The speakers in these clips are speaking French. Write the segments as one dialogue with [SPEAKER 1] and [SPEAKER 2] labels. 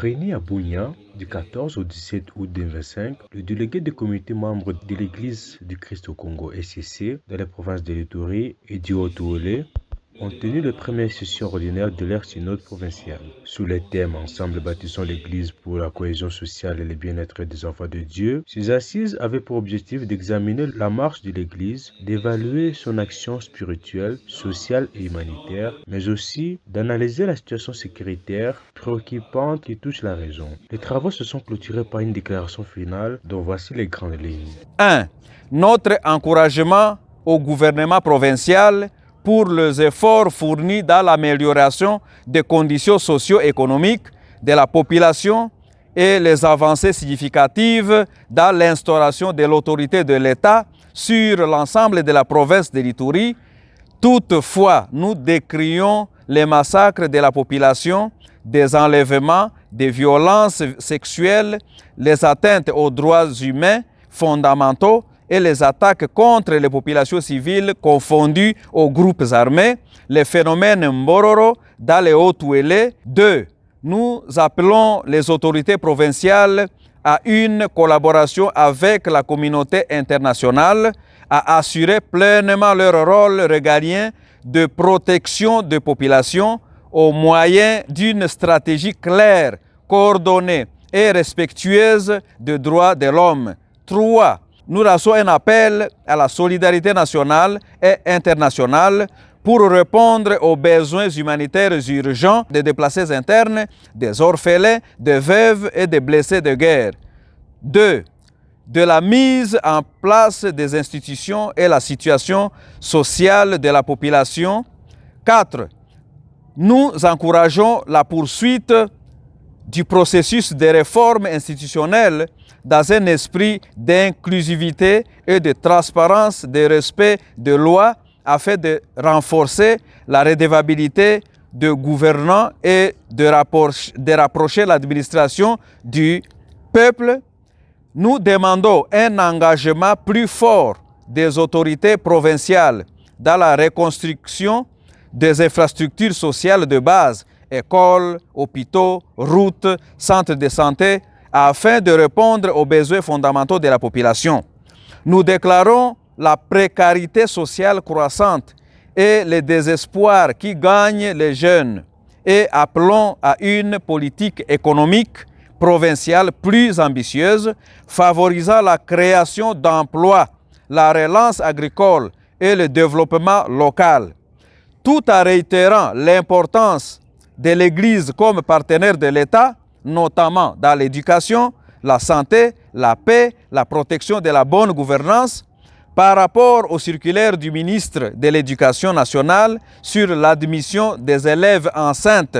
[SPEAKER 1] Réuni à Bunia du 14 au 17 août 2025, le délégué des comités membres de l'Église du Christ au Congo SCC dans les provinces de l'Ituri et du Haut-Ouélé ont tenu la première session ordinaire de leur synode provincial. Sous les thèmes Ensemble bâtissons l'Église pour la cohésion sociale et le bien-être des enfants de Dieu, ces assises avaient pour objectif d'examiner la marche de l'Église, d'évaluer son action spirituelle, sociale et humanitaire, mais aussi d'analyser la situation sécuritaire préoccupante qui touche la région. Les travaux se sont clôturés par une déclaration finale dont voici les grandes lignes.
[SPEAKER 2] 1. Notre encouragement au gouvernement provincial pour les efforts fournis dans l'amélioration des conditions socio-économiques de la population et les avancées significatives dans l'instauration de l'autorité de l'État sur l'ensemble de la province de l'Ituri. Toutefois, nous décrions les massacres de la population, des enlèvements, des violences sexuelles, les atteintes aux droits humains fondamentaux et les attaques contre les populations civiles confondues aux groupes armés, les phénomènes Mbororo dans les Haut-Ouélé. 2. Nous appelons les autorités provinciales à une collaboration avec la communauté internationale, à assurer pleinement leur rôle régalien de protection des populations au moyen d'une stratégie claire, coordonnée et respectueuse des droits de l'homme. 3. Nous lançons un appel à la solidarité nationale et internationale pour répondre aux besoins humanitaires urgents des déplacés internes, des orphelins, des veuves et des blessés de guerre. 2. De la mise en place des institutions et la situation sociale de la population. 4. Nous encourageons la poursuite du processus de réforme institutionnelle dans un esprit d'inclusivité et de transparence, de respect des lois, afin de renforcer la redevabilité des gouvernants et de rapprocher l'administration du peuple. Nous demandons un engagement plus fort des autorités provinciales dans la reconstruction des infrastructures sociales de base, écoles, hôpitaux, routes, centres de santé, afin de répondre aux besoins fondamentaux de la population. Nous déclarons la précarité sociale croissante et le désespoir qui gagne les jeunes et appelons à une politique économique provinciale plus ambitieuse, favorisant la création d'emplois, la relance agricole et le développement local, tout en réitérant l'importance de l'Église comme partenaire de l'État, notamment dans l'éducation, la santé, la paix, la protection de la bonne gouvernance, par rapport aux circulaires du ministre de l'Éducation nationale sur l'admission des élèves enceintes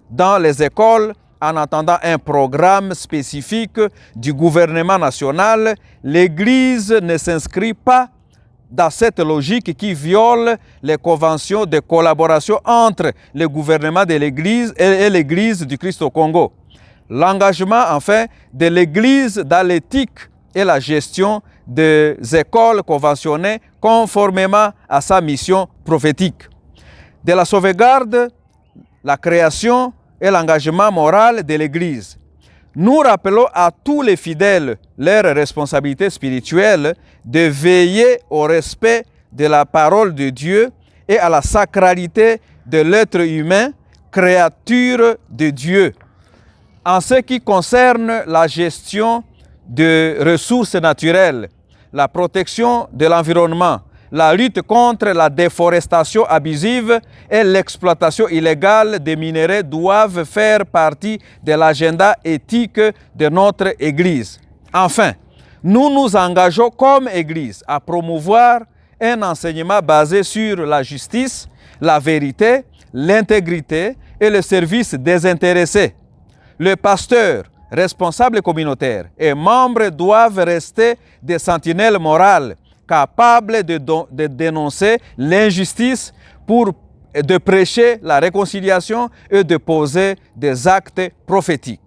[SPEAKER 2] dans les écoles en attendant un programme spécifique du gouvernement national, l'Église ne s'inscrit pas dans cette logique qui viole les conventions de collaboration entre le gouvernement de l'Église et l'Église du Christ au Congo. L'engagement, enfin, de l'Église dans l'éthique et la gestion des écoles conventionnées conformément à sa mission prophétique. De la sauvegarde, la création et l'engagement moral de l'Église. Nous rappelons à tous les fidèles leur responsabilité spirituelle de veiller au respect de la parole de Dieu et à la sacralité de l'être humain, créature de Dieu. En ce qui concerne la gestion des ressources naturelles, la protection de l'environnement, la lutte contre la déforestation abusive et l'exploitation illégale des minerais doivent faire partie de l'agenda éthique de notre Église. Enfin, nous nous engageons comme Église à promouvoir un enseignement basé sur la justice, la vérité, l'intégrité et le service désintéressé. Le pasteur, responsable communautaire et membres doivent rester des sentinelles morales, capables de dénoncer l'injustice de prêcher la réconciliation et de poser des actes prophétiques.